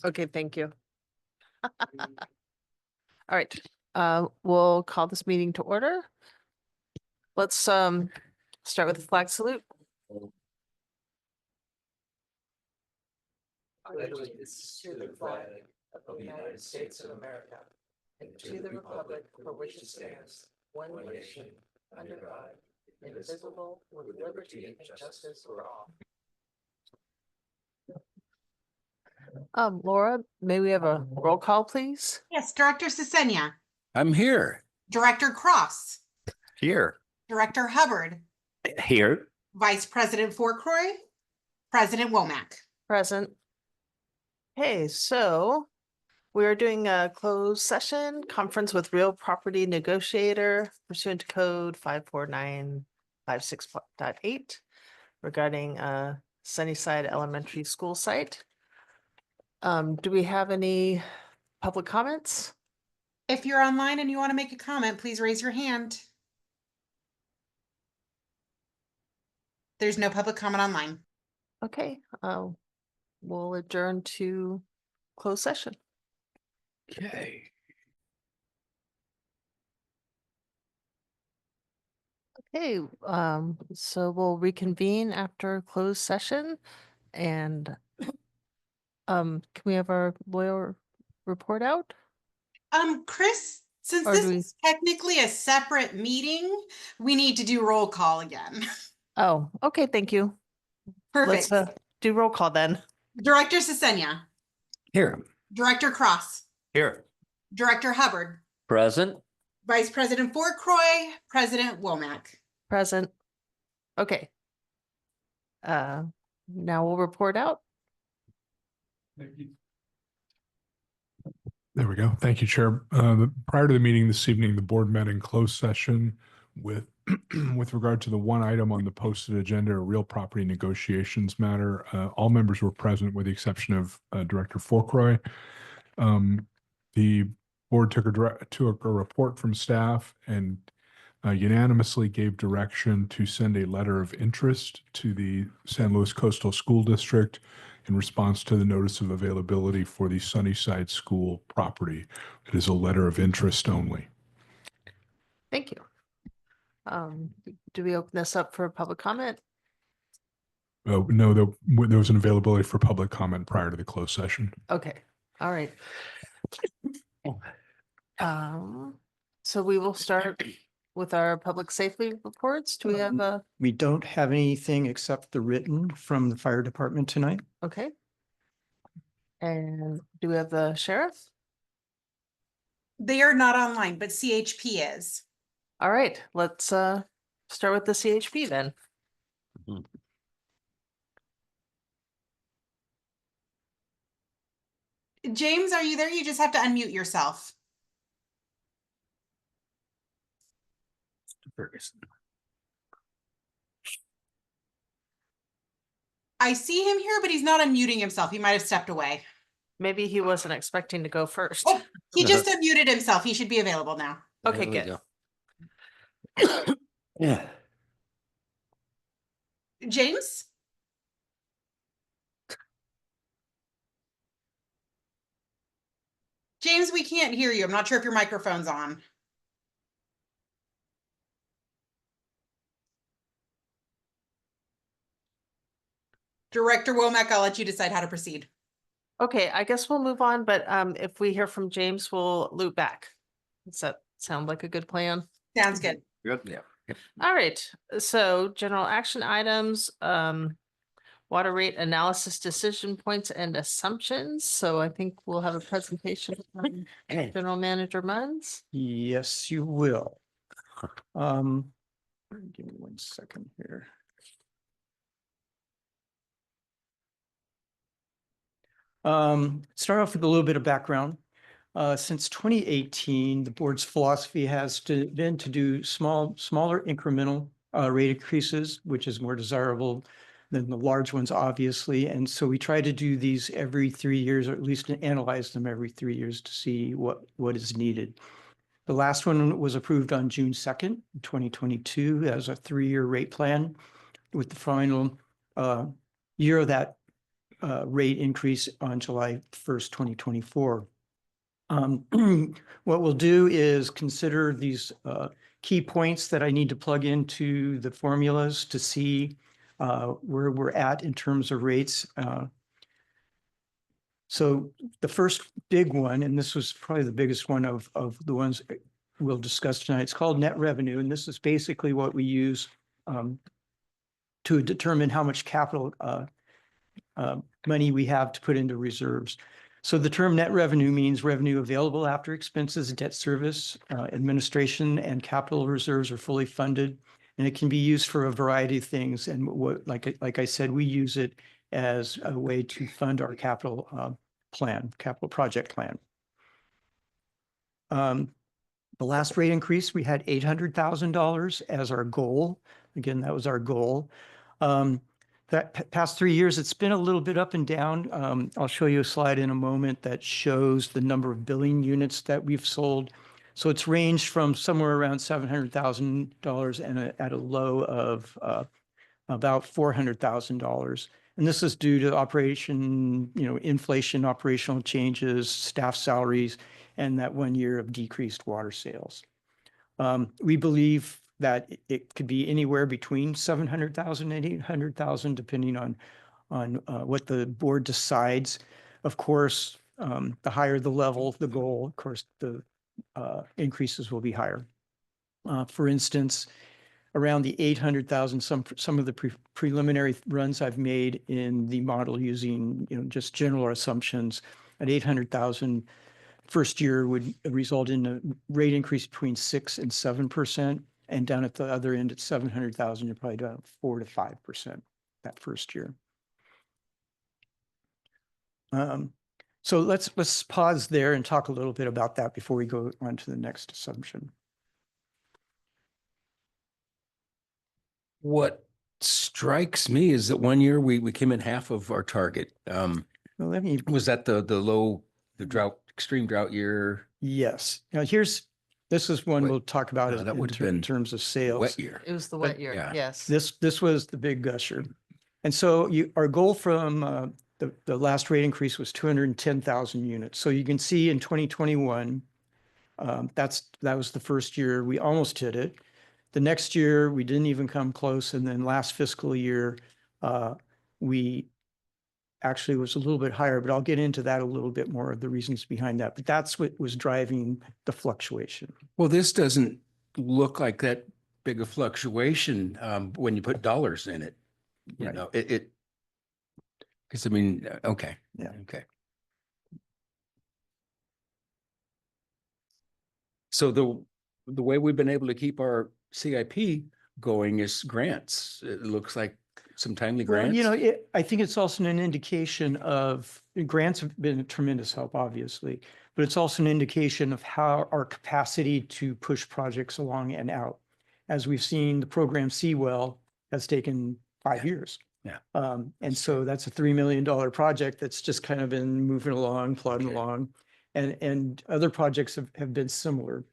Okay, thank you. All right, we'll call this meeting to order. Let's start with the flag salute. Allegiance to the flag of the United States of America and to the republic for which it stands, one nation, under God, indivisible, with liberty and justice for all. Laura, may we have a roll call, please? Yes, Director Sisenya, I'm here. Director Cross, Here. Director Hubbard, Here. Vice President Fourcroy, President Womack. Present. Okay, so we are doing a closed session conference with real property negotiator pursuant to code 54956.8 regarding Sunnyside Elementary School site. Do we have any public comments? If you're online and you want to make a comment, please raise your hand. There's no public comment online. Okay, we'll adjourn to closed session. Okay. Okay, so we'll reconvene after closed session and can we have our lawyer report out? Chris, since Or this do we- is technically a separate meeting, we need to do roll call again. Oh, okay, thank you. Perfect. Let's do roll call then. Director Sisenya, Here. Director Cross, Here. Director Hubbard, Present. Vice President Fourcroy, President Womack. Present. Okay. Now we'll report out. There we go. Thank you, Chair. Prior to the meeting this evening, the board met in closed session with with regard to the one item on the posted agenda, a real property negotiations matter. All members were present with the exception of Director Fourcroy. The board took a report from staff and unanimously gave direction to send a letter of interest to the San Luis Coastal School District in response to the notice of availability for the Sunnyside School property. It is a letter of interest only. Thank you. Do we open this up for public comment? No, there was an availability for public comment prior to the closed session. Okay, all right. So we will start with our public safety reports. Do we have a, We don't have anything except the written from the fire department tonight. okay? And do we have the sheriff? They are not online, but CHP is. All right, let's start with the CHP then. James, are you there? You just have to unmute yourself. Ferguson. I see him here, but he's not unmuting himself. He might have stepped away. Maybe he wasn't expecting to go first. Oh, he just unmuted himself. He should be available now. Okay, There we good. go. Yeah. James? James, we can't hear you. I'm not sure if your microphone's on. Director Womack, I'll let you decide how to proceed. Okay, I guess we'll move on, but if we hear from James, we'll loop back. Does that sound like a good plan? Sounds good. Good. Yeah. All right, so general action items, water rate analysis, decision points and assumptions. So I think we'll have a presentation from General Manager Munns. Yes, you will. Give me 1 second here. Start off with a little bit of background. Since 2018, the board's philosophy has been to do smaller incremental rate increases, which is more desirable than the large ones, obviously. And so we try to do these every 3 years, or at least analyze them every 3 years to see what is needed. The last one was approved on June 2nd, 2022 as a 3-year rate plan, with the final year of that rate increase on July 1st, 2024. What we'll do is consider these key points that I need to plug into the formulas to see where we're at in terms of rates. So the first big one, and this was probably the biggest one of the ones we'll discuss tonight, it's called net revenue. And this is basically what we use to determine how much capital money we have to put into reserves. So the term net revenue means revenue available after expenses, debt service, administration, and capital reserves are fully funded. And it can be used for a variety of things. And what, like I said, we use it as a way to fund our capital capital project plan. The last rate increase, we had $800,000 as our goal. Again, that was our goal. That past 3 years, it's been a little bit up and down. I'll show you a slide in a moment that shows the number of billing units that we've sold. So it's ranged from somewhere around $700,000 and at a low of about $400,000. And this is due to inflation, operational changes, staff salaries, and that 1 year of decreased water sales. We believe that it could be anywhere between 700,000 and 800,000, depending on what the board decides. Of course, the higher the level, the goal, of course, the increases will be higher. For instance, around the 800,000, some of the preliminary runs I've made in the model using just general assumptions at 800,000. First year would result in a rate increase between 6 and 7%. And down at the other end at 700,000, you're probably down 4 to 5% that first year. So let's pause there and talk a little bit about that before we go on to the next assumption. What strikes me is that 1 year we came in half of our target. Well, let me, Was that the drought, extreme drought year? yes. Now this is one Wet- we'll talk about no, that would have been in terms of sales. Wet year. It was the But- wet year, yeah. yes. This was the big gusher. And so our goal from the last rate increase was 210,000 units. So you can see in 2021, that was the first year we almost hit it. The next year, we didn't even come close. And then last fiscal year, we actually was a little bit higher, but I'll get into that a little bit more of the reasons behind that. But that's what was driving the fluctuation. Well, this doesn't look like that big a fluctuation when you put dollars in it. You Right. know, because I mean, okay. Yeah. Okay. So the way we've been able to keep our CIP going is grants. It looks like some timely Well, grants. I think it's also an indication of, grants have been a tremendous help, obviously, but it's also an indication of how our capacity to push projects along and out. As we've seen, the program Seawell has taken 5 years. Yeah. And so that's a $3 million project that's just kind of been moving along, plodding Okay. along. And other projects have been similar.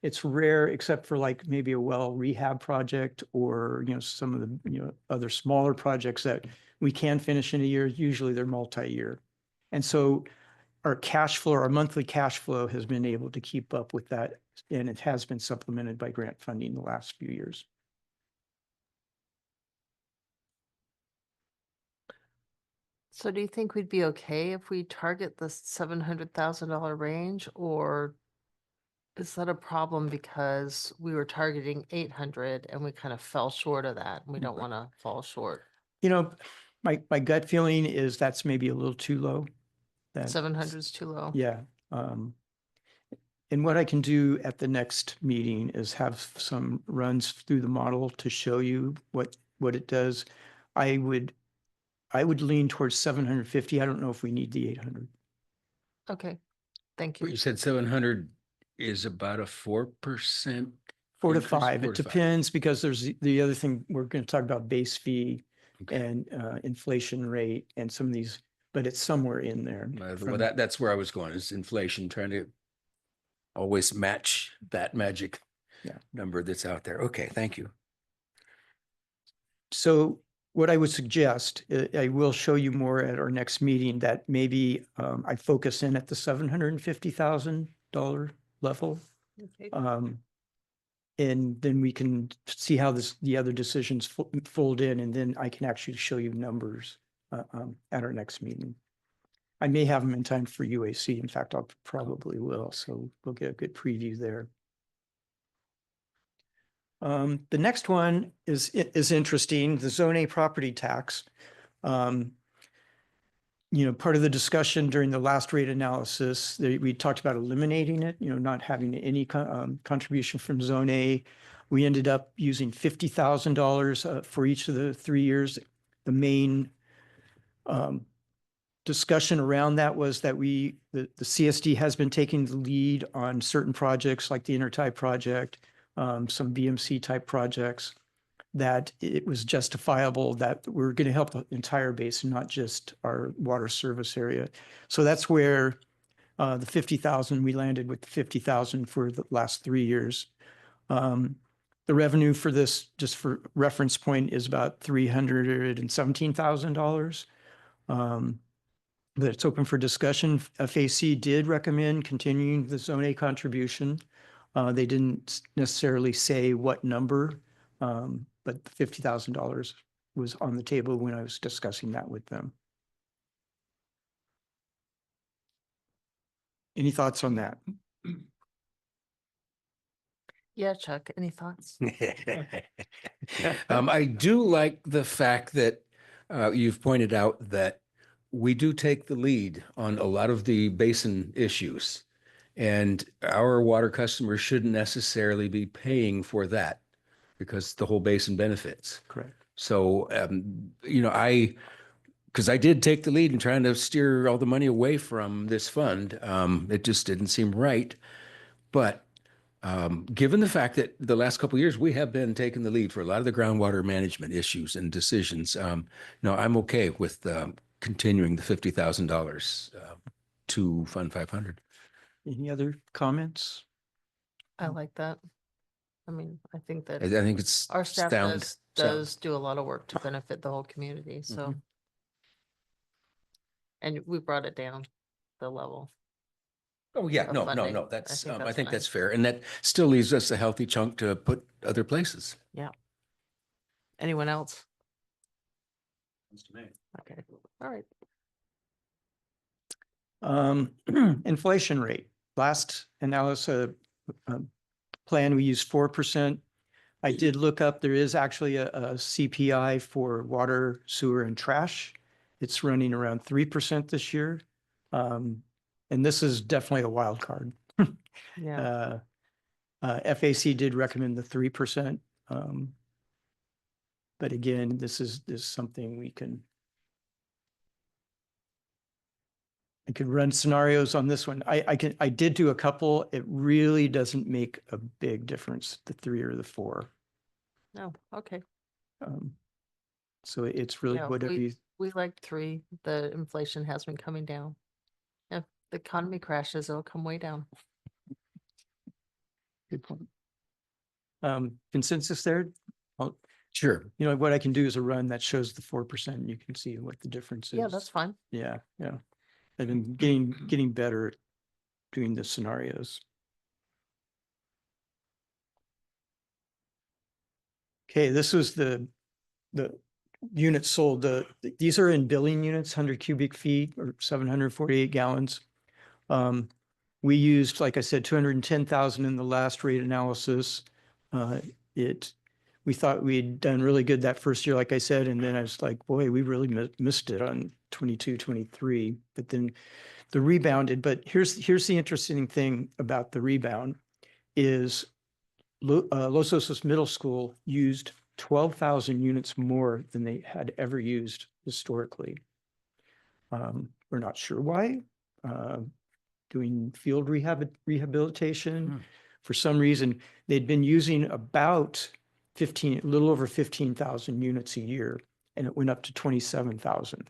It's rare, except for like maybe a well rehab project or, some of the, other smaller projects that we can finish in a year. Usually they're multi-year. And so our cash flow, our monthly cash flow has been able to keep up with that. And it has been supplemented by grant funding the last few years. So do you think we'd be okay if we target the $700,000 range, or is that a problem because we were targeting 800 and we kind of fell short of that? We don't want to fall short. My gut feeling is that's maybe a little too low. That 700 is too low. Yeah. And what I can do at the next meeting is have some runs through the model to show you what it does. I would lean towards 750. I don't know if we need the 800. Okay, thank But you. you said 700 is about a 4%. 4 to Increase, 5. 4 It to 5. depends because there's the other thing we're going to talk about, base fee Okay. and inflation rate and some of these, but it's somewhere in there. Well, from- that's where I was going, is inflation, trying to always match that magic Yeah. number that's out there. Okay, thank you. So what I would suggest, I will show you more at our next meeting, that maybe I focus in at the $750,000 level. Okay. And then we can see how the other decisions fold in, and then I can actually show you numbers at our next meeting. I may have them in time for UAC. In fact, I'll probably will, so we'll get a good preview there. The next one is interesting, the Zone A property tax. Part of the discussion during the last rate analysis, we talked about eliminating it, not having any contribution from Zone A. We ended up using $50,000 for each of the 3 years. The main discussion around that was that the CSD has been taking the lead on certain projects like the Intertie project, some BMC type projects, that it was justifiable that we're going to help the entire basin, not just our water service area. So that's where the 50,000, we landed with the 50,000 for the last 3 years. The revenue for this, just for reference point, is about $317,000. But it's open for discussion. FAC did recommend continuing the Zone A contribution. They didn't necessarily say what number, but $50,000 was on the table when I was discussing that with them. Any thoughts on that? Yeah, Chuck, any thoughts? I do like the fact that you've pointed out that we do take the lead on a lot of the basin issues, and our water customers shouldn't necessarily be paying for that because the whole basin benefits. Correct. So, because I did take the lead in trying to steer all the money away from this fund. It just didn't seem right. But given the fact that the last couple of years we have been taking the lead for a lot of the groundwater management issues and decisions, I'm okay with continuing the $50,000 to Fund 500. Any other comments? I like that. I mean, I think I that think it's our staff sound. does do a lot of work to benefit the whole community, so. Mhm. And we brought it down the level. Oh, yeah, of no, funding. that's, I I think think that's that's fair. And that still leaves us a healthy chunk to put other places. Anyone else? Okay, all right. Inflation rate. Last analysis plan, we used 4%. I did look up, there is actually a CPI for water, sewer, and trash. It's running around 3% this year. And this is definitely a wild card. Yeah, FAC did recommend the 3%. But again, this is something I could run scenarios on this one. I did do a couple. It really doesn't make a big difference, the 3 or the 4. no, okay. So it's really Yeah, whatever you, We like 3. The inflation has been coming down. If the economy crashes, it'll come way down. good point. Consensus there? Sure. What I can do is a run that shows the 4%. And you can see what the difference is. Yeah, that's fine. Yeah. I've been getting better at doing the scenarios. Okay, this was the units sold. These are in billing units, 100 cubic feet or 748 gallons. We used, like I said, 210,000 in the last rate analysis. We thought we'd done really good that first year, like I said, and then I was like, boy, we really missed it on 22, 23. But then the rebounded. But here's the interesting thing about the rebound is Los Osos Middle School used 12,000 units more than they had ever used historically. We're not sure why. Doing field rehabilitation. For some reason, they'd been using about a little over 15,000 units a year, and it went up to 27,000.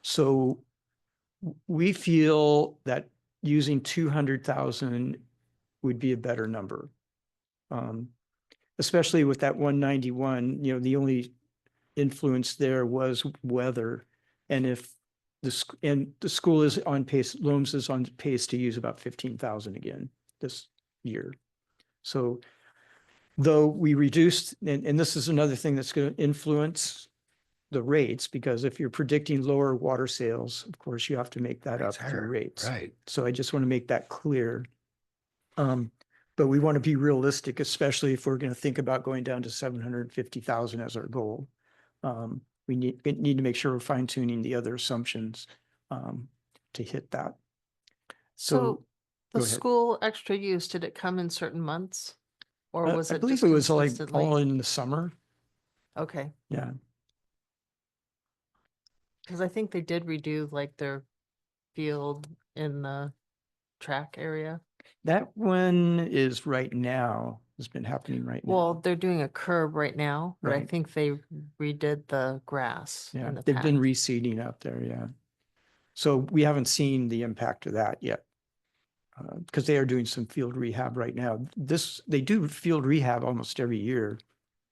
So we feel that using 200,000 would be a better number. Especially with that 191, the only influence there was weather. And if and the school is on pace, Loams is on pace to use about 15,000 again this year. So though we reduced, and this is another thing that's going to influence the rates, because if you're predicting lower water sales, of course, you have to make that up Rates through higher, rates. right. So I just want to make that clear. But we want to be realistic, especially if we're going to think about going down to 750,000 as our goal. We need to make sure we're fine tuning the other assumptions to hit that. So the go ahead. school extra use, did it come in certain months? Or was I it believe just it was like consistently? all in the summer. Okay, Yeah. because I think they did redo like their field in the track area. That one is right now, has been happening right now. Well, they're doing a curb right now, but I Right. think they redid the grass Yeah, in the they've been pack. reseeding out there, yeah. So we haven't seen the impact of that yet. Because they are doing some field rehab right now. They do field rehab almost every year,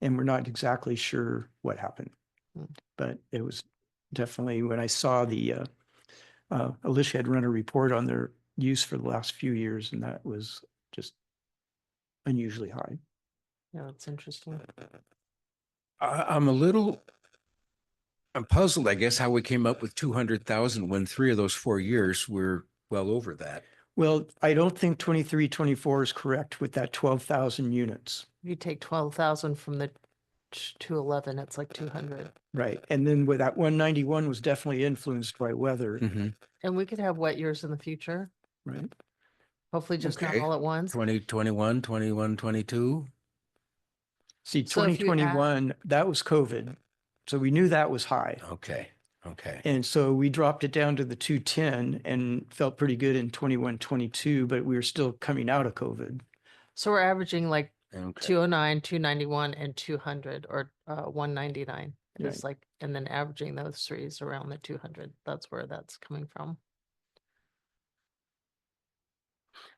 and we're not exactly sure what happened. Hmm. But it was definitely, when I saw Alicia had run a report on their use for the last few years, and that was just unusually high. Yeah, that's interesting. I'm puzzled, I guess, how we came up with 200,000 when 3 of those 4 years were well over that. Well, I don't think 23, 24 is correct with that 12,000 units. You take 12,000 from the 211, it's like 200. Right. And then with that 191 was definitely influenced by weather, Mhm. And we could have wet years in the future, right? hopefully just not Okay. all at once. 2021, 21, 22. See, So if you add- 2021, that was COVID. So we knew that was high. Okay, okay. And so we dropped it down to the 210 and felt pretty good in 21, 22, but we were still coming out of COVID. So we're averaging like Okay. 209, 291, and 200, or 199. Right. It's like, and then averaging those threes around the 200. That's where that's coming from.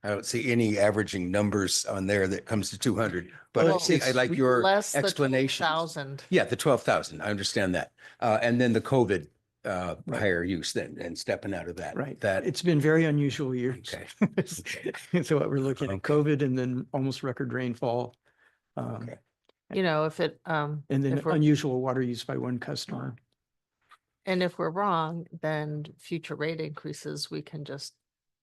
I don't see any averaging numbers on there that comes to 200, but Well, I see, I it's like your Less the explanation. 12,000. Yeah, the 12,000, I understand that. And then the COVID Right. higher use then and stepping out of that. Right. That, It's been very unusual years. okay. So what we're looking at, Okay. COVID and then almost record rainfall. Okay. You know, if it, And then if we're, unusual water use by one customer. and if we're wrong, then future rate increases, we can just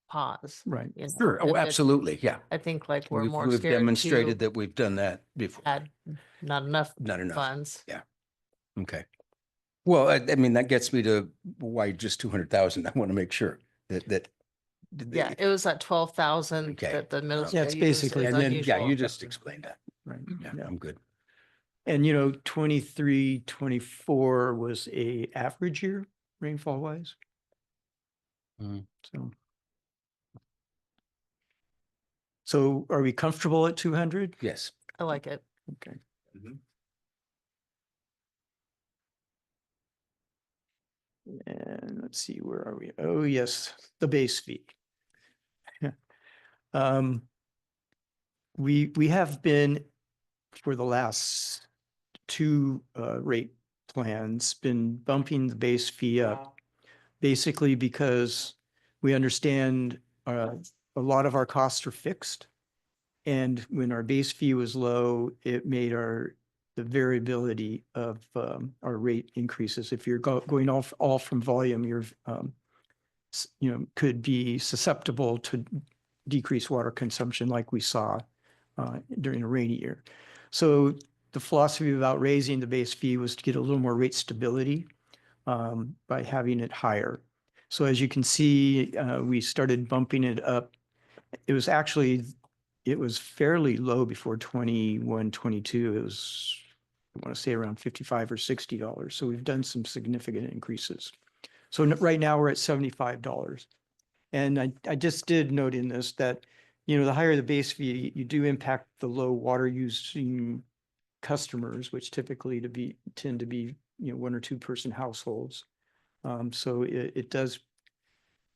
pause. Right. You know, Sure. Oh, if it- absolutely. Yeah. I think like we're more We've scared demonstrated to that we've done that before. add not enough Not enough. funds. Okay. Well, I mean, that gets me to why just 200,000. I want to make sure that. Yeah, it was at 12,000 Okay. that the middle Yeah, school it's uses basically- is And then, yeah, unusual. you just explained that. Right. Yeah, Yeah. I'm good. And 23, 24 was a average year rainfall wise. Mm. So are we comfortable at 200? Yes. I like it. Okay. Mhm. And let's see, where are we? Oh, yes, the base fee. Um, we have been for the last two rate plans been bumping the base fee up, basically because we understand a lot of our costs are fixed. And when our base fee was low, it made the variability of our rate increases. If you're going all from volume, you're could be susceptible to decreased water consumption like we saw during a rainy year. So the philosophy about raising the base fee was to get a little more rate stability by having it higher. So as you can see, we started bumping it up. It was fairly low before 21, 22. It was, I want to say around $55 or $60. So we've done some significant increases. So right now we're at $75. And I just did note in this that, the higher the base fee, you do impact the low water using customers, which typically tend to be, 1 or 2 person households. So it does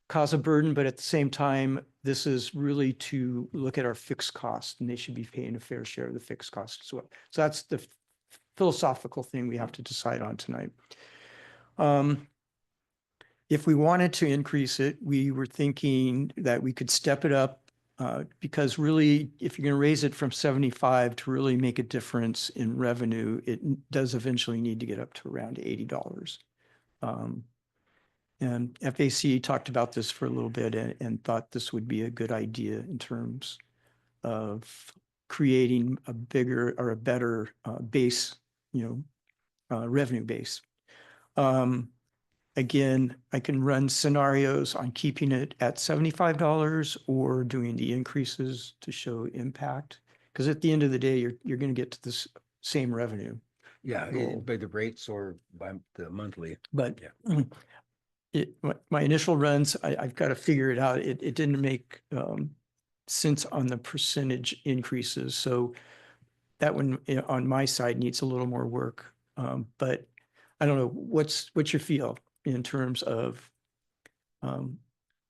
cause a burden, but at the same time, this is really to look at our fixed costs, and they should be paying a fair share of the fixed costs as well. So that's the philosophical thing we have to decide on tonight. If we wanted to increase it, we were thinking that we could step it up because really, if you're going to raise it from 75 to really make a difference in revenue, it does eventually need to get up to around $80. And FAC talked about this for a little bit and thought this would be a good idea in terms of creating a bigger or a better base, revenue base. Again, I can run scenarios on keeping it at $75 or doing the increases to show impact. Because at the end of the day, you're going to get to this same revenue. Yeah, Goal. by the rates or by the monthly. But Yeah. my initial runs, I've got to figure it out. It didn't make sense on the percentage increases. So that one on my side needs a little more work. But I don't know, what's your feel in terms of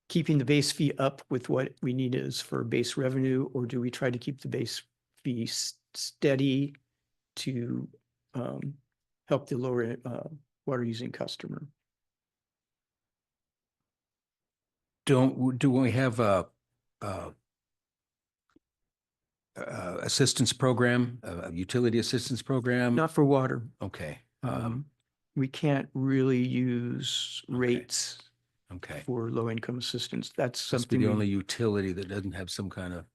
keeping the base fee up with what we need is for base revenue, or do we try to keep the base fee steady to help the lower water using customer? Do we have a assistance program, a utility assistance program? Not for water. Okay. We can't really use Okay. rates Okay. for low income assistance. That's Must be something the we- only utility that doesn't have some kind of,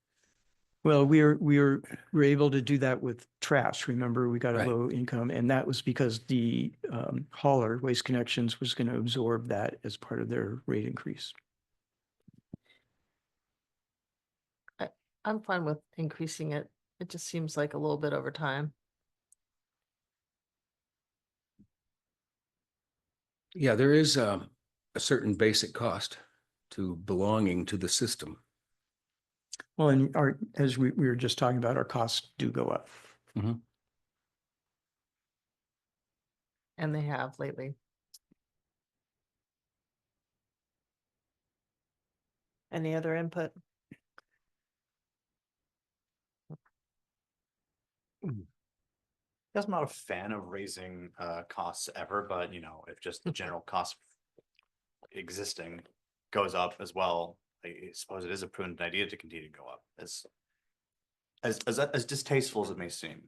Well, we're able to do that with trash. Remember, we got a Right. low income, and that was because the hauler, Waste Connections, was going to absorb that as part of their rate increase. I'm fine with increasing it. It just seems like a little bit over time. yeah, there is a certain basic cost to belonging to the system. Well, and as we were just talking about, our costs do go up. And they have lately. Any other input? Guess I'm not a fan of raising costs ever, but if just the general cost existing goes up as well, I suppose it is a prudent idea to continue to go up as distasteful as it may seem.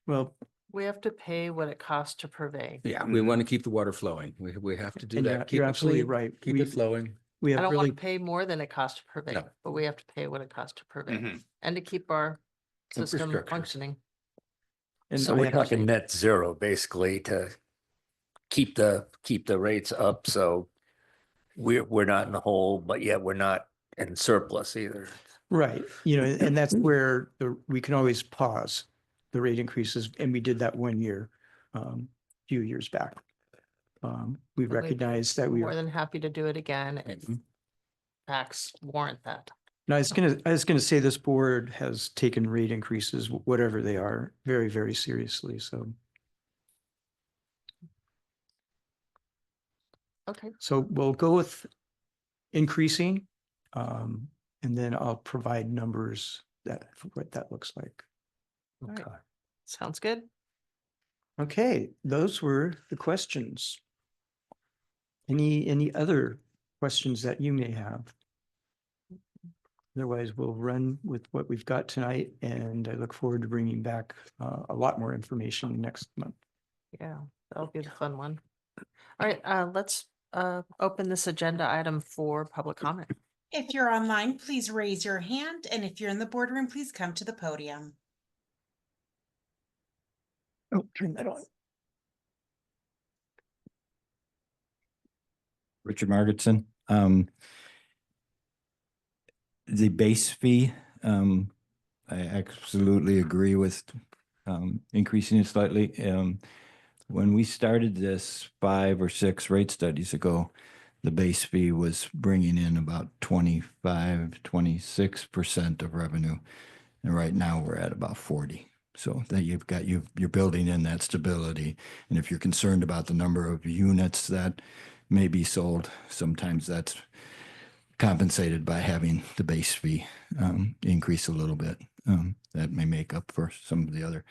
Well, We have to pay what it costs to purvey. Yeah, we want to keep the water flowing. We have to do and that. Keep you're it absolutely clean, right. Keep it flowing. We I have don't want really, to pay more than it costs to purvey, No. but we have to pay what it costs to purvey Mhm. and to keep our system Infrastructure. functioning. and So I we're have- talking net zero basically to keep the rates up. So we're not in the hole, but yet we're not in surplus either. Right, and that's where we can always pause the rate increases, and we did that 1 year, few years back. We And we'd be recognized that we More were, than happy to do it again if Mhm. facts warrant that. and I was gonna say this board has taken rate increases, whatever they are, very, very seriously, so. Okay, So we'll go with increasing, and then I'll provide numbers for what that looks like. all right. Sounds good. Okay, those were the questions. Any other questions that you may have? Otherwise, we'll run with what we've got tonight, and I look forward to bringing back a lot more information next month. Yeah, that'll be the fun one. All right, let's open this agenda item for public comment. If you're online, please raise your hand, and if you're in the boardroom, please come to the podium. Oh, turn that on. Richard Margetson. The base fee, I absolutely agree with increasing it slightly. When we started this 5 or 6 rate studies ago, the base fee was bringing in about 25-26% of revenue. And right now we're at about 40. So that you're building in that stability. And if you're concerned about the number of units that may be sold, sometimes that's compensated by having the base fee increase a little bit. That may make up for some of the other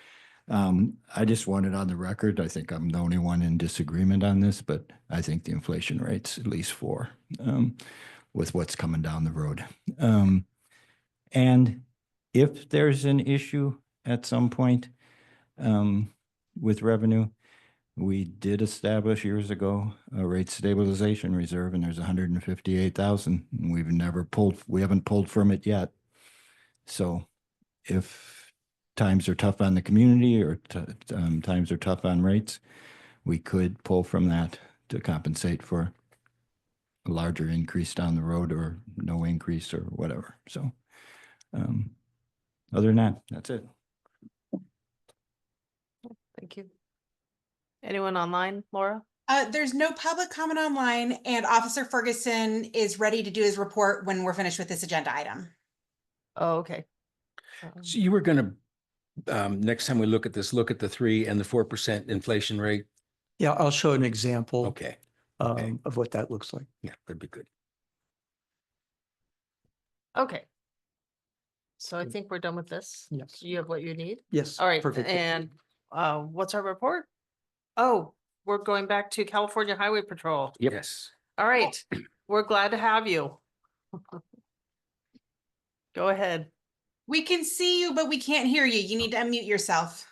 I just want it on the record. I think I'm the only one in disagreement on this, but I think the inflation rate's at least 4, with what's coming down the road. And if there's an issue at some point, with revenue, we did establish years ago a rate stabilization reserve, and there's 158,000. We haven't pulled from it yet. So if times are tough on the community or times are tough on rates, we could pull from that to compensate for a larger increase down the road or no increase or whatever. So other than that, that's it. Thank you. Anyone online, Laura? There's no public comment online, and Officer Ferguson is ready to do his report when we're finished with this agenda item. Oh, okay. So you were gonna, next time we look at this, look at the 3% and the 4% inflation rate. Yeah, I'll show an example Okay, okay. of what that looks like. Yeah, that'd be good. Okay. So I think we're done with this. Yes. You have what you need? Yes. All right, Perfect. and what's our report? Oh, we're going back to California Highway Patrol. Yes. All right, we're glad to have you. Go ahead. We can see you, but we can't hear you. You need to unmute yourself.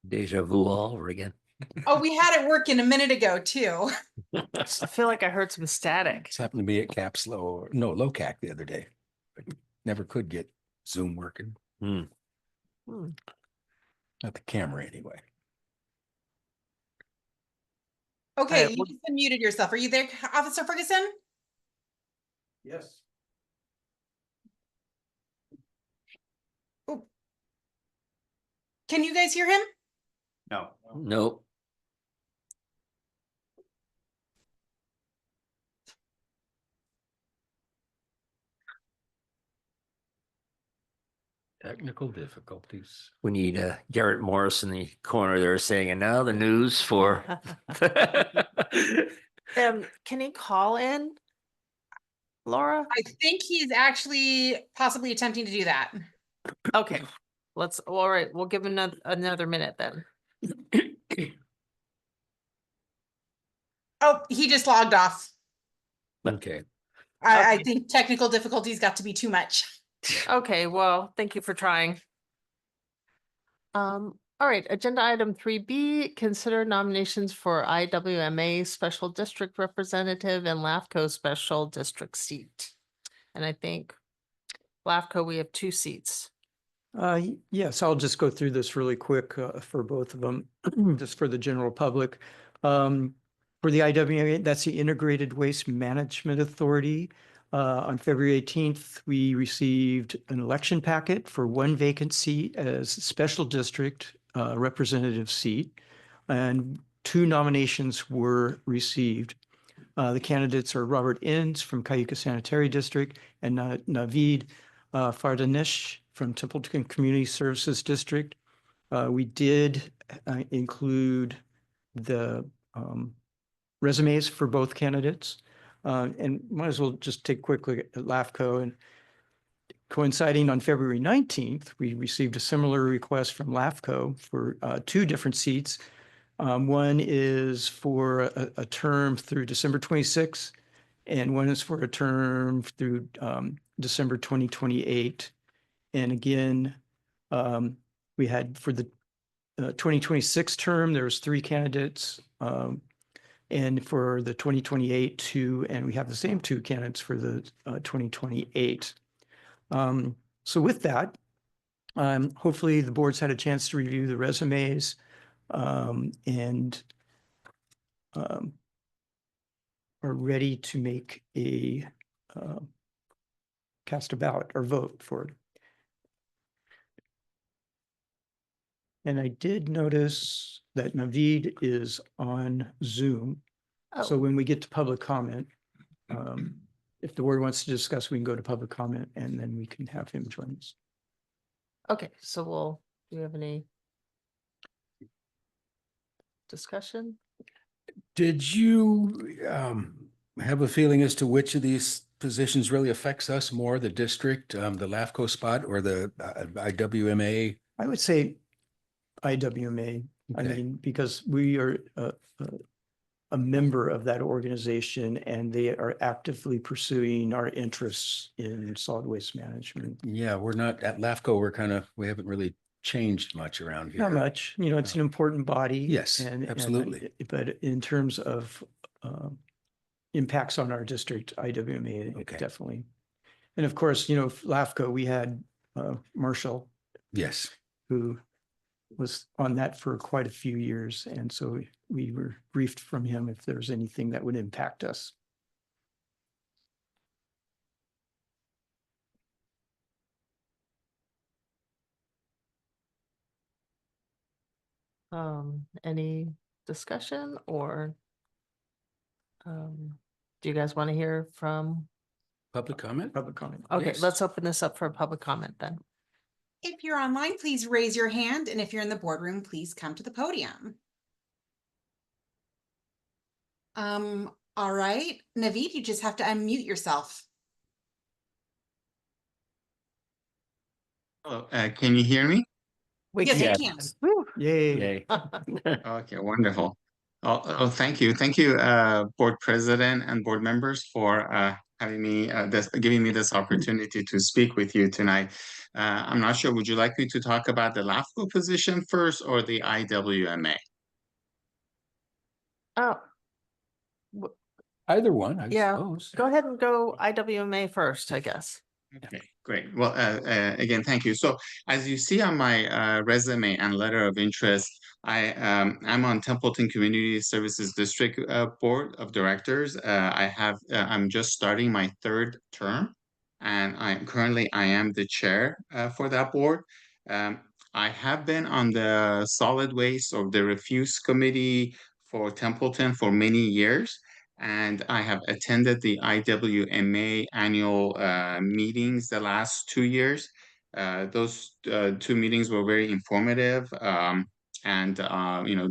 Deja vu all over again. Oh, we had it working a minute ago too. I feel like I heard some static. It's happened to me at Caps Low, no, LoCac the other day. But never could get Zoom working. Hmm. Not the camera anyway. Okay, right, you just unmuted yourself. Are you there, Officer Ferguson? Yes. Can you guys hear him? No. Nope. Technical difficulties. We need Garrett Morris in the corner there saying, and now the news for. Can he call in? Laura? I think he's actually possibly attempting to do that. Okay, all right, we'll give him another minute then. Oh, he just logged off. Okay. I Okay. think technical difficulties got to be too much. Okay, well, thank you for trying. All right, agenda item 3B, consider nominations for IWMA Special District Representative and LAFCO Special District seat. And I think LAFCO, we have 2 seats. Yes, I'll just go through this really quick for both of them, just for the general public. For the IWMA, that's the Integrated Waste Management Authority. On February 18th, we received an election packet for 1 vacant seat as special district representative seat, and 2 nominations were received. The candidates are Robert Inns from Cayuga Sanitary District and Naveed Fardanish from Templeton Community Services District. We did include the resumes for both candidates, and might as well just take a quick look at LAFCO. And coinciding on February 19th, we received a similar request from LAFCO for 2 different seats. One is for a term through December 26, and one is for a term through December 2028. And again, we had for the 2026 term, there's 3 candidates. And for the 2028, 2, and we have the same 2 candidates for the 2028. So with that, hopefully the board's had a chance to review the resumes and are ready to make a cast a ballot or vote for it. And I did notice that Naveed is on Zoom. So Oh, when we get to public comment, if the board wants to discuss, we can go to public comment and then we can have him join us. okay, so do you have any discussion? Did you have a feeling as to which of these positions really affects us more, the district, the LAFCO spot or the IWMA? I would say IWMA, I Okay. mean, because we are a member of that organization and they are actively pursuing our interests in solid waste management. Yeah, we're not at LAFCO. We haven't really changed much around here. Not much, you know, it's an important body. Yes, and absolutely. But in terms of impacts on our district, IWMA Okay. definitely. And of course, you know, LAFCO, we had Marshall, Yes. who was on that for quite a few years. And so we were briefed from him if there was anything that would impact us. Any discussion or do you guys want to hear from? Public comment? Public comment. Okay, Yes. let's open this up for public comment then. If you're online, please raise your hand. And if you're in the boardroom, please come to the podium. All right, Naveed, you just have to unmute yourself. Oh, can you hear me? We Yes, can. we can. Woo. Yay. Yay. Okay, wonderful. Thank you. Thank you, board president and board members for having me, giving me this opportunity to speak with you tonight. I'm not sure, would you like me to talk about the LAFCO position first or the IWMA? Oh, Either one, I yeah, suppose. go ahead and go IWMA first, I guess. Okay, great. Well, again, thank you. So as you see on my resume and letter of interest, I'm on Templeton Community Services District Board of Directors. I'm just starting my third term, and I am the chair for that board. I have been on the solid waste or the refuse committee for Templeton for many years. And I have attended the IWMA annual meetings the last 2 years. Those two meetings were very informative. And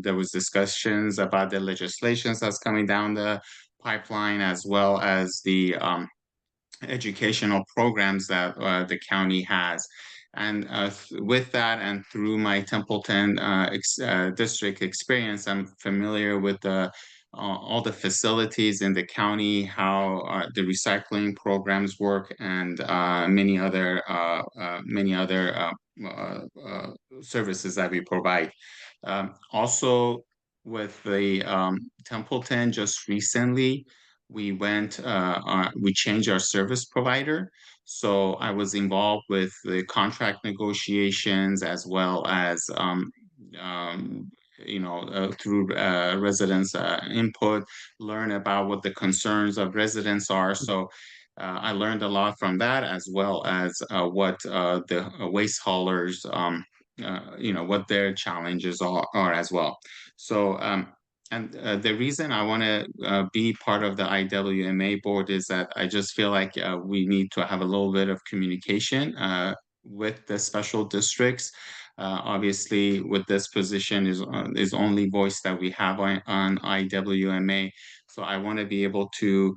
there was discussions about the legislations that's coming down the pipeline, as well as the educational programs that the county has. And with that, and through my Templeton district experience, I'm familiar with all the facilities in the county, how the recycling programs work, and many other services that we provide. Also, with the Templeton, just recently, we changed our service provider. So I was involved with the contract negotiations, as well as through residents input, learn about what the concerns of residents are. So I learned a lot from that, as well as what the waste haulers what their challenges are as well. So and the reason I want to be part of the IWMA board is that I just feel like we need to have a little bit of communication with the special districts. Obviously, with this position is only voice that we have on IWMA. So I want to be able to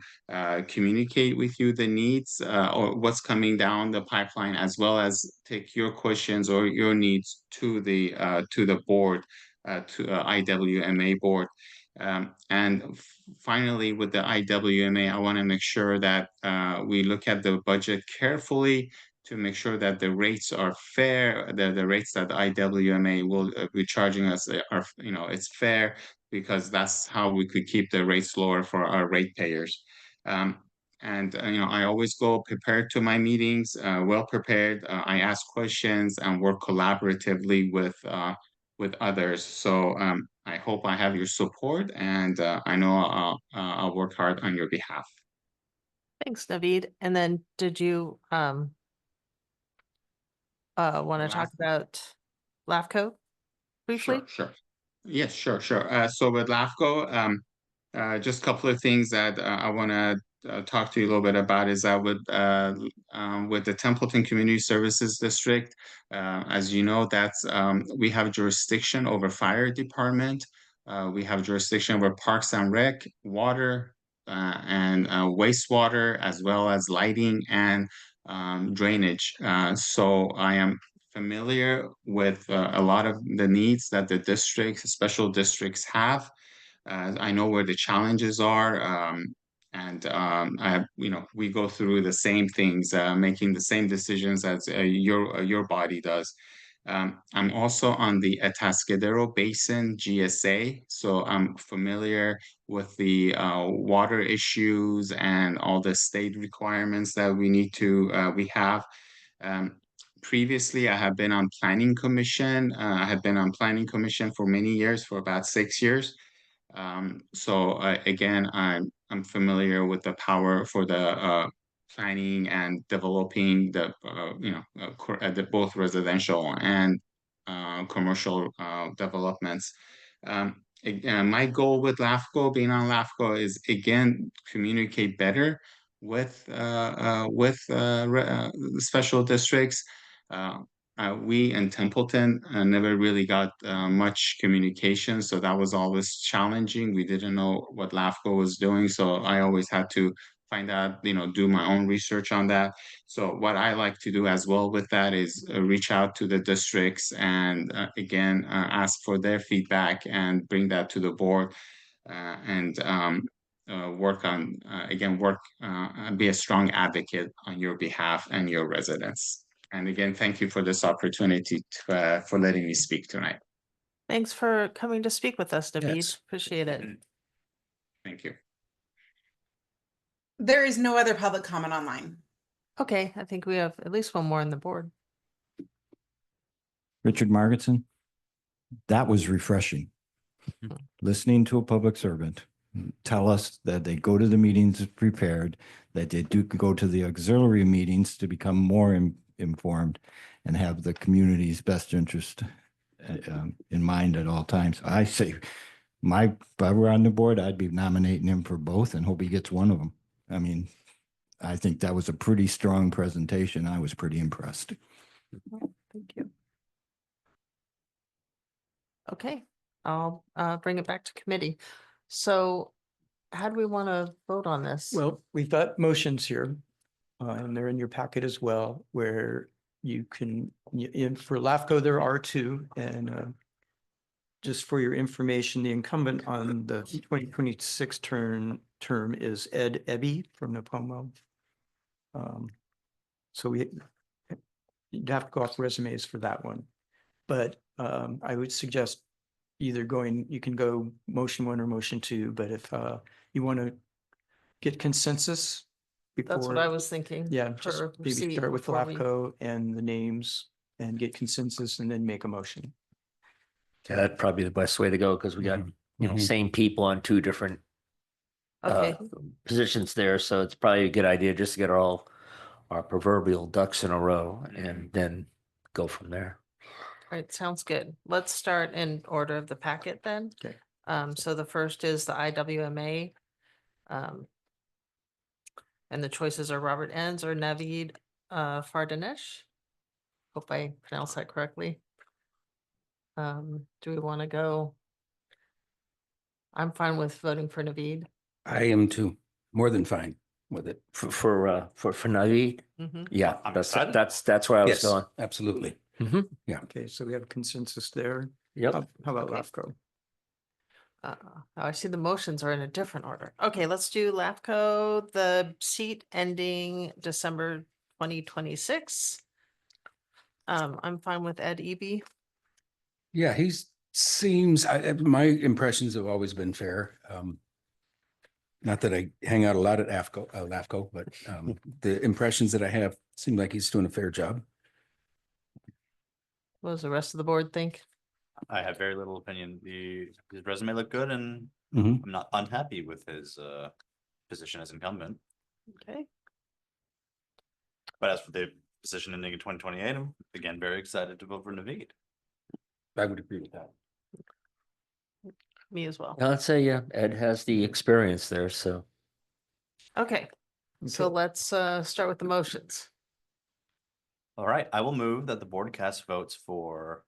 communicate with you the needs or what's coming down the pipeline, as well as take your questions or your needs to the board, to IWMA board. And finally, with the IWMA, I want to make sure that we look at the budget carefully to make sure that the rates are fair, the rates that the IWMA will be charging us are, it's fair, because that's how we could keep the rates lower for our ratepayers. I always go prepared to my meetings, well prepared. I ask questions and work collaboratively with others. So I hope I have your support, and I know I'll work hard on your behalf. Thanks, Naveed. And then did you want to talk about LAFCO briefly? Sure. Yes, sure. So with LAFCO, just a couple of things that I want to talk to you a little bit about is that with the Templeton Community Services District, as you know, that's we have jurisdiction over fire department. We have jurisdiction over Parks and Rec, water, and wastewater, as well as lighting and drainage. So I am familiar with a lot of the needs that the districts, special districts have. I know where the challenges are. We go through the same things, making the same decisions as your body does. I'm also on the Atascadero Basin GSA, so I'm familiar with the water issues and all the state requirements that we have. Um, Previously, I have been on Planning Commission. I have been on Planning Commission for many years, for about 6 years. Again, I'm familiar with the power for the planning and developing both residential and commercial developments. Again, my goal with LAFCO, being on LAFCO, is again communicate better with special districts. We in Templeton never really got much communication, so that was always challenging. We didn't know what LAFCO was doing, so I always had to find out, do my own research on that. So what I like to do as well with that is reach out to the districts and again ask for their feedback and bring that to the board and work on be a strong advocate on your behalf and your residents. And again, thank you for this opportunity for letting me speak tonight. Thanks for coming to speak with us, David. Yes. Appreciate it. Thank you. There is no other public comment online. Okay, I think we have at least one more on the board. Richard Margetson, that was refreshing. Listening to a public servant tell us that they go to the meetings prepared, that they do go to the auxiliary meetings to become more informed and have the community's best interest in mind at all times. I say, if I were on the board, I'd be nominating him for both and hope he gets one of them. I mean, I think that was a pretty strong presentation. I was pretty impressed. Thank you. Okay, I'll bring it back to committee. So how do we want to vote on this? Well, we've got motions here, and they're in your packet as well, where you can, for LAFCO, there are two, and just for your information, the incumbent on the 2026 term is Ed Ebby from Napomo. So you'd have to go off resumes for that one. But I would suggest either you can go motion one or motion two, but if you want to get consensus before. That's what I was thinking. Yeah, just for maybe seat start with before we- LAFCO and the names and get consensus and then make a motion. Yeah, that'd probably be the best way to go because we got, same people on two different Okay, positions there. So it's probably a good idea just to get all our proverbial ducks in a row and then go from there. all right, sounds good. Let's start in order of the packet then. Okay. So the first is the IWMA. And the choices are Robert Enns or Naveed Fardanesh. Hope I pronounced that correctly. Do we want to go? I'm fine with voting for Naveed. I am too, more than fine with it. For Naveed, Mhm. yeah, I'm that's excited. that's where I was Yes, going. absolutely. Okay, so we have consensus there. Yep. How about Okay. LAFCO? I see the motions are in a different order. Okay, let's do LAFCO, the seat ending December 2026. I'm fine with Ed Eby. Yeah, my impressions have always been fair. Not that I hang out a lot at LAFCO, but the impressions that I have seem like he's doing a fair job. What does the rest of the board think? I have very little opinion. His resume looked good, and Mhm. I'm not unhappy with his position as incumbent. Okay, But as for the position ending in 2028, I'm again very excited to vote for Naveed. I would agree with that. me as well. I'd say, yeah, Ed has the experience there, so. Okay, so Okay. let's start with the motions. All right, I will move that the board cast votes for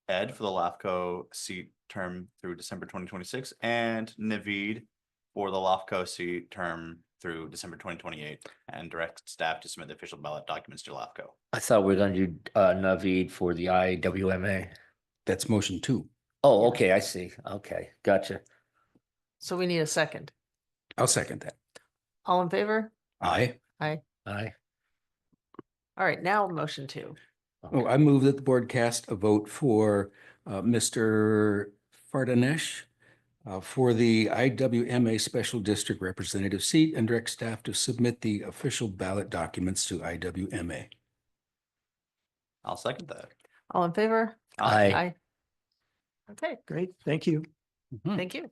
Ed for the LAFCO seat term through December 2026 and Naveed for the LAFCO seat term through December 2028 and direct staff to submit the official ballot documents to LAFCO. I thought we were gonna do Naveed for the IWMA. That's motion 2. Oh, Yeah. okay, I see. Okay, gotcha. So we need a second. I'll second that. All in favor? Aye. Aye. Aye. All right, now motion 2. Oh, I move that the board cast a vote for Mr. Fardanesh for the IWMA Special District Representative seat and direct staff to submit the official ballot documents to IWMA. I'll second that. All in favor? Aye. Aye. Okay, Great, thank you. thank you.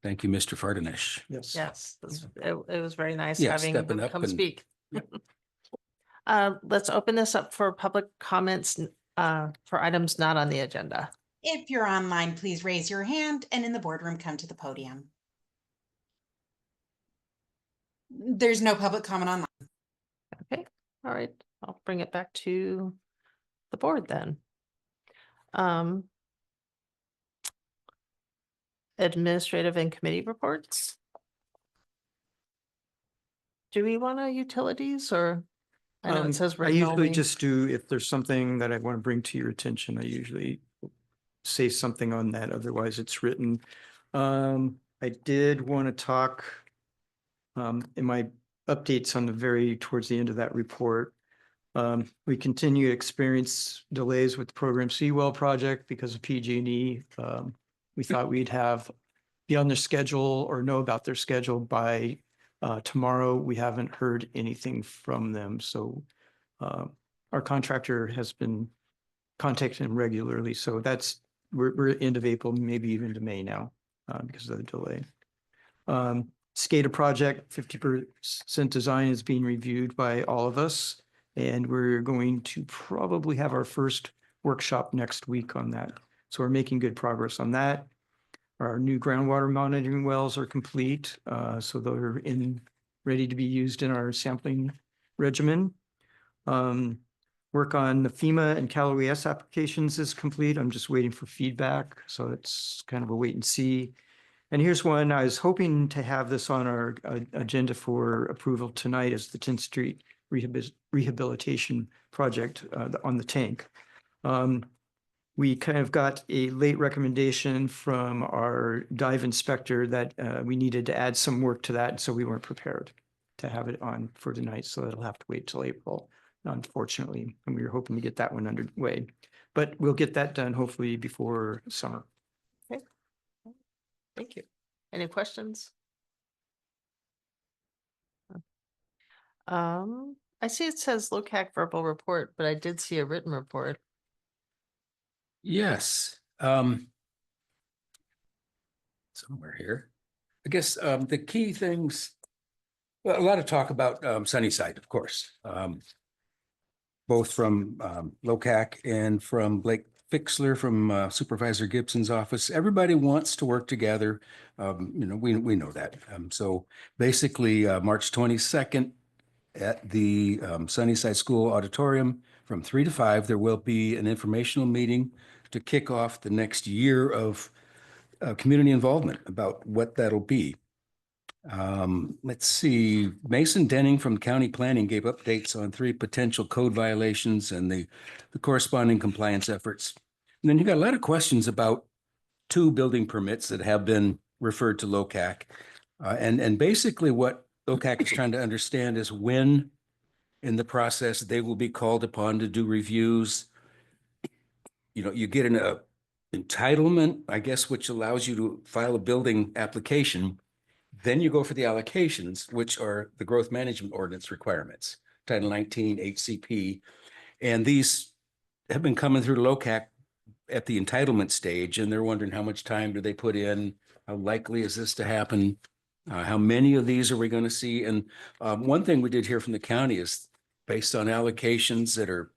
Thank you, Mr. Fardanesh. Yes. Yes, it was very nice Yeah, having stepping him up come and- speak. Let's open this up for public comments for items not on the agenda. If you're online, please raise your hand and in the boardroom, come to the podium. There's no public comment online. Okay, all right, I'll bring it back to the board then. Administrative and committee reports. Do we want utilities or? I know it says I written usually only. just do, if there's something that I want to bring to your attention, I usually say something on that. Otherwise, it's written. I did want to talk in my updates on the towards the end of that report. We continue to experience delays with the program Seawell project because of PG&E. We thought we'd be on their schedule or know about their schedule by tomorrow. We haven't heard anything from them. So our contractor has been contacting them regularly. So we're end of April, maybe even to May now because of the delay. SCADA project, 50% design is being reviewed by all of us. And we're going to probably have our first workshop next week on that. So we're making good progress on that. Our new groundwater monitoring wells are complete. So they're ready to be used in our sampling regimen. Work on the FEMA and Cal OES applications is complete. I'm just waiting for feedback. So it's kind of a wait and see. And here's one, I was hoping to have this on our agenda for approval tonight as the 10th Street rehabilitation project on the tank. We kind of got a late recommendation from our dive inspector that we needed to add some work to that. So we weren't prepared to have it on for tonight. So it'll have to wait till April, unfortunately. And we were hoping to get that one underway, but we'll get that done hopefully before summer. Thank you. Any questions? I see it says LoCac verbal report, but I did see a written report. Yes. Somewhere here. I guess the key things, well, a lot of talk about Sunnyside, of course. Both from LoCac and from Blake Fixler from Supervisor Gibson's office. Everybody wants to work together. We know that. So basically March 22nd at the Sunnyside School Auditorium from 3 to 5, there will be an informational meeting to kick off the next year of community involvement about what that'll be. Let's see, Mason Denning from County Planning gave updates on 3 potential code violations and the corresponding compliance efforts. And then you got a lot of questions about 2 building permits that have been referred to LoCac. And basically what LoCac is trying to understand is when in the process they will be called upon to do reviews. You get an entitlement, I guess, which allows you to file a building application. Then you go for the allocations, which are the growth management ordinance requirements, Title 19, HCP. And these have been coming through to LoCac at the entitlement stage, and they're wondering how much time do they put in? How likely is this to happen? How many of these are we going to see? And one thing we did hear from the county is based on allocations that are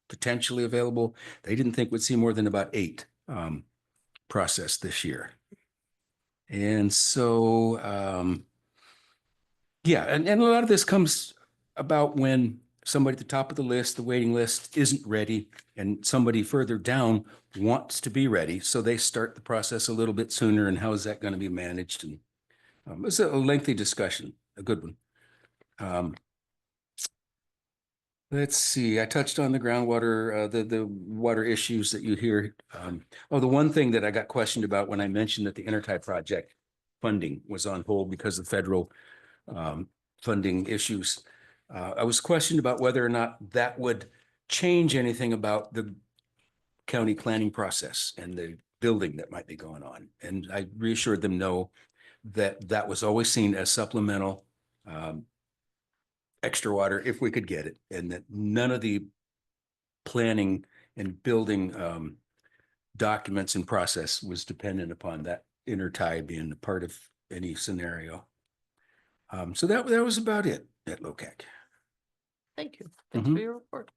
potentially available, they didn't think we'd see more than about 8 processed this year. And so, yeah, and a lot of this comes about when somebody at the top of the list, the waiting list isn't ready, and somebody further down wants to be ready. So they start the process a little bit sooner, and how is that going to be managed? And it's a lengthy discussion, a good one. Let's see, I touched on the groundwater, the water issues that you hear. The one thing that I got questioned about when I mentioned that the Intertie project funding was on hold because of federal funding issues. I was questioned about whether or not that would change anything about the county planning process and the building that might be going on. And I reassured them no, that that was always seen as supplemental extra water if we could get it, and that none of the planning and building documents and process was dependent upon that intertie being a part of any scenario. So that was about it at LOCAC. Thank you. Thanks for your report.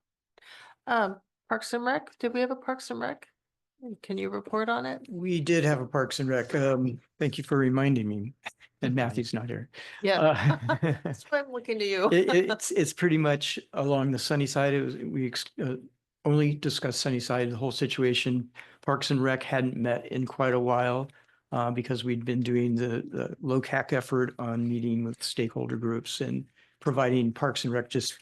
Parks and Rec, did we have a Parks and Rec? Can you report on it? We did have a Parks and Rec. Thank you for reminding me. And Matthew's not here. Yeah. That's why I'm looking to you. It's pretty much along the sunny side. It was, we only discussed sunny side, the whole situation. Parks and Rec hadn't met in quite a while because we'd been doing the LOCAC effort on meeting with stakeholder groups and providing Parks and Rec just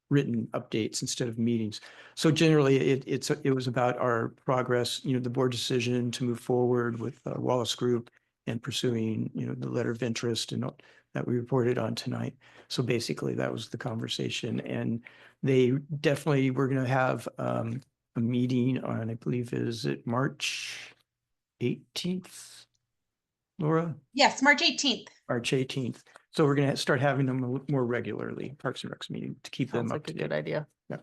written updates instead of meetings. So generally it was about our progress, the board decision to move forward with Wallace Group and pursuing, the letter of interest and that we reported on tonight. So basically that was the conversation, and they definitely were going to have a meeting on, I believe, is it March 18th, Laura? Yes, March 18th. March 18th. So we're going to start having them more regularly, Parks and Recs meeting, to keep them Sounds up like a to good date. idea. Yeah.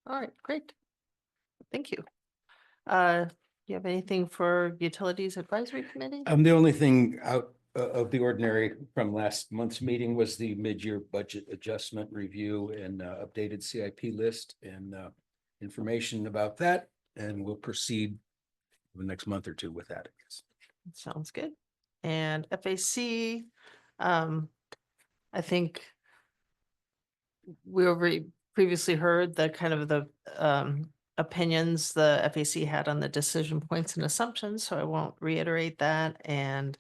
All right, great. Thank you. You have anything for Utilities Advisory Committee? The only thing out of the ordinary from last month's meeting was the mid-year budget adjustment review and updated CIP list and information about that. And we'll proceed the next month or two with that, I guess. Sounds good. And FAC, I think we already previously heard the kind of the opinions the FAC had on the decision points and assumptions, so I won't reiterate that. And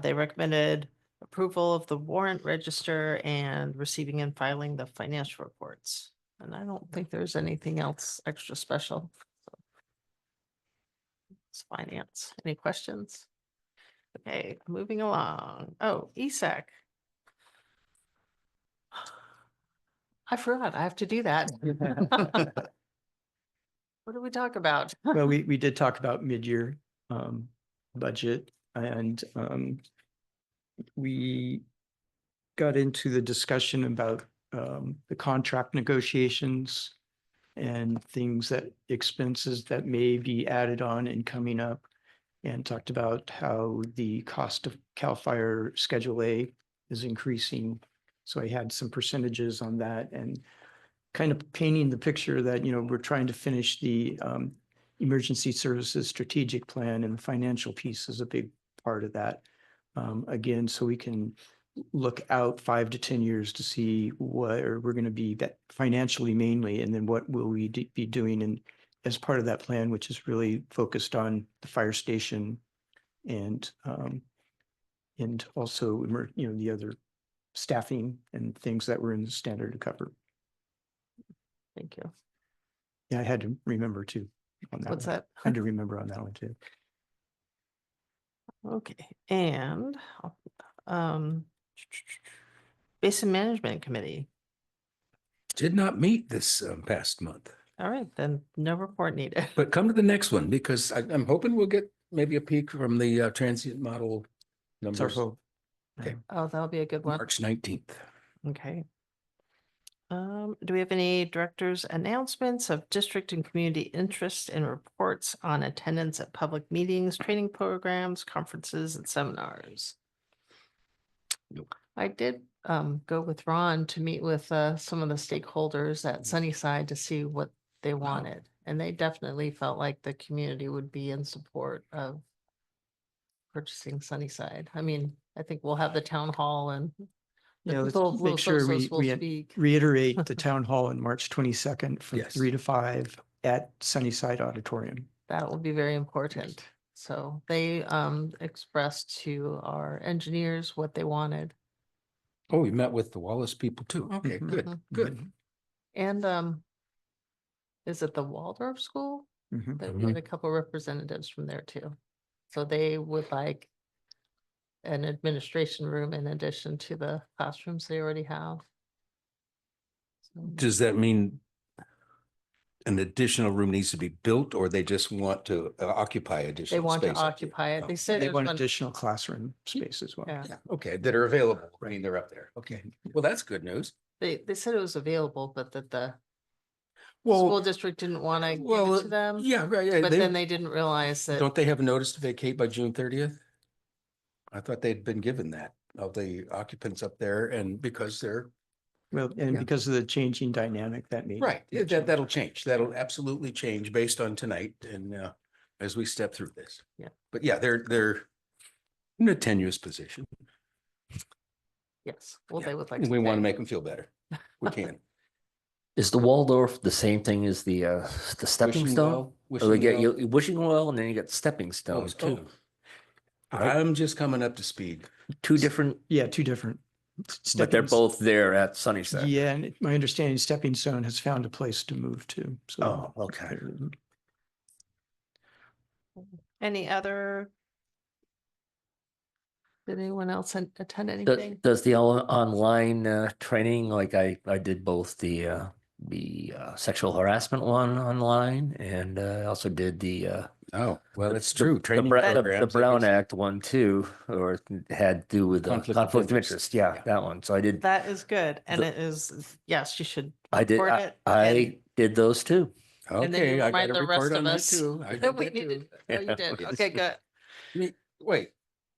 they recommended approval of the warrant register and receiving and filing the financial reports. And I don't think there's anything else extra special. So it's finance. Any questions? Okay, moving along. Oh, ESAC. I forgot. I have to do that. What did we talk about? Well, we did talk about mid-year budget, and we got into the discussion about the contract negotiations and things that expenses that may be added on and coming up, and talked about how the cost of CAL FIRE Schedule A is increasing. So I had some percentages on that and kind of painting the picture that, we're trying to finish the emergency services strategic plan, and the financial piece is a big part of that. Again, so we can look out 5 to 10 years to see where we're going to be that financially mainly, and then what will we be doing and as part of that plan, which is really focused on the fire station and also, the other staffing and things that were in the standard to cover. Thank you. Yeah, I had to remember too on that. What's one. that? I had to remember on that one too. Okay, and Basin Management Committee. Did not meet this past month, All right, then no report needed. but come to the next one because I'm hoping we'll get maybe a peek from the transient model It's our numbers. hope. Okay. Oh, that'll be a good one. March 19th. Okay. Do we have any directors' announcements of district and community interest and reports on attendance at public meetings, training programs, conferences, and seminars? Nope. I did go with Ron to meet with some of the stakeholders at Sunnyside to see what they wanted. And they definitely felt like the community would be in support of purchasing Sunnyside. I mean, I think we'll have the town hall and Yeah, let's Little make sure Osos will we speak. reiterate the town hall on March 22nd from Yes. 3 to 5 at Sunnyside Auditorium. That will be very important. So they expressed to our engineers what they wanted. Oh, we met with the Wallace people too. Okay, Mhm. good, Mhm. good. And is it the Waldorf School? Mhm. That we had a couple representatives from there too. So they would like an administration room in addition to the classrooms they already have. So Does that mean an additional room needs to be built, or they just want to occupy they additional want to space? up there? occupy it. They Oh, said They there's want one- additional classroom space as well. yeah, yeah, okay, that are available. I mean, they're up there. Okay, well, that's good news. they said it was available, but that the Well, school district didn't want to give it to them. yeah, right, yeah. But then they didn't realize that Don't they have a notice to vacate by June 30th? I thought they'd been given that of the occupants up there, and because they're Well, and Yeah. because of the changing dynamic that may. right, yeah, that'll change. That'll absolutely change based on tonight and as we step through this. Yeah. But yeah, they're in a tenuous position. yes, well, Yeah. they would like. And we want to stay. make them feel better. We can. Is the Waldorf the same thing as the stepping Wishing stone? well, Or they wishing get well. you wishing well, and then you get stepping Oh, stones too. Right. I'm just coming up to speed. Two different, Yeah, two different. but they're stepping- both there at Sunnyside. Yeah, and my understanding, Stepping Stone has found a place to move to. So Oh, okay. Any other? Did anyone else attend Does, anything? does the online training, like I did both the sexual harassment one online, and I also did the Oh, well, it's the- true. the Training Bra- the programs, I Brown guess. Act one too, or had to do with conflict of interest. Yeah, Yeah. that one. So I did. That is good, and The- it is, yes, you should. I did. report I, it, I and did those too. and then you Okay, I got remind a the rest report on of that us too. I that did we that needed. too. Oh, you did. Okay, good. Wait,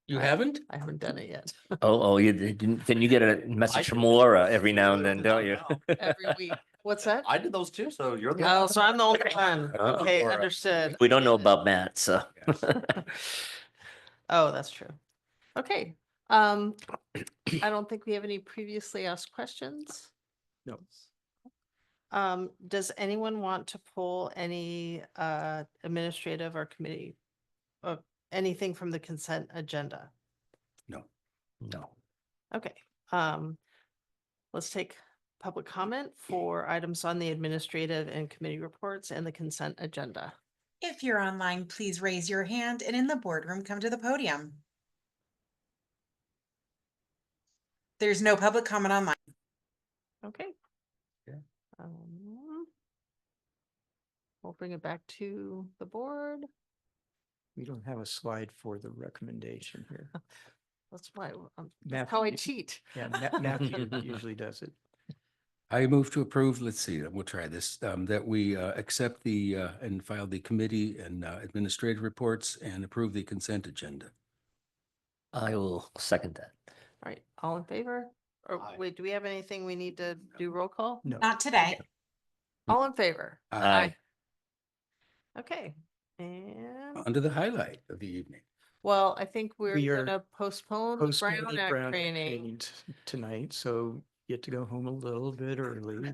you haven't? I haven't done it yet. Oh, you didn't. Then you get a message from Laura every now and then, don't you? Every week. What's that? I did those too, so you're the. Oh, so I'm the only one. Oh, Okay, Laura. understood. We don't know about Matt, so. Oh, that's true. Okay, I don't think we have any previously asked questions. No. Does anyone want to pull any administrative or committee? Anything from the consent agenda? No. No. Okay, let's take public comment for items on the administrative and committee reports and the consent agenda. If you're online, please raise your hand and in the boardroom, come to the podium. There's no public comment online. Okay. Yeah. We'll bring it back to the board. We don't have a slide for the recommendation here. That's why, that's Matthew, how I cheat. Yeah, Matthew usually does it. I move to approve, let's see, we'll try this, that we accept the and file the committee and administrative reports and approve the consent agenda. I will second that. All right, all in favor? Or Aye. wait, do we have anything we need to do roll call? No. Not today. All in favor? Aye. Okay, and, On to the highlight of the evening. well, I think we're We are gonna postpone the Postponing Brown Act Brown Act training. tonight, so get to go home a little bit early.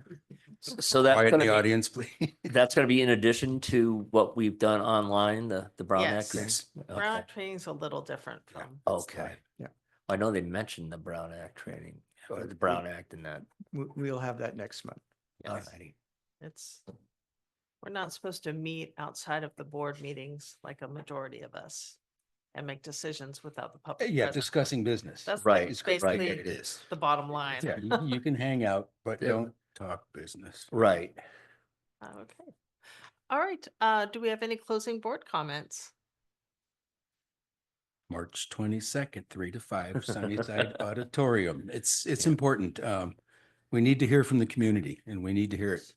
So that's Quiet in gonna the be, audience, please. that's gonna be in addition to what we've done online, the Brown Act? Yes. training? Brown Okay. Act training's a little different from. Okay. Yeah. I know they mentioned the Brown Act training, or the Brown Act and that. We'll have that next month. Yes. Alrighty. It's, we're not supposed to meet outside of the board meetings like a majority of us and make decisions without the public. Yeah, present. discussing business. That's Right, It's basically It is. the bottom line. Yeah, you can hang out, but Yeah. don't talk business. Right. Okay. All right, do we have any closing board comments? March 22nd, 3 to 5, Sunnyside Auditorium. It's important. We need to hear from the community and we need to hear it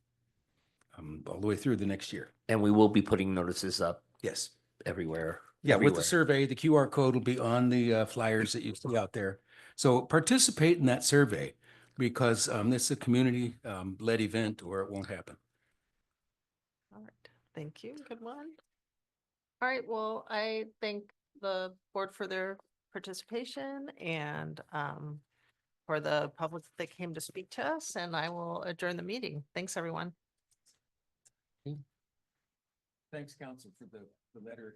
all the way through the next year. And we will be putting notices up Yes. everywhere. Yeah, with the everywhere. survey, the QR code will be on the flyers that you see out there. So participate in that survey because this is a community led event or it won't happen. All right, thank you, good one. All right, well, I thank the board for their participation and for the public that came to speak to us, and I will adjourn the meeting. Thanks, everyone. Thanks, council, for the letter.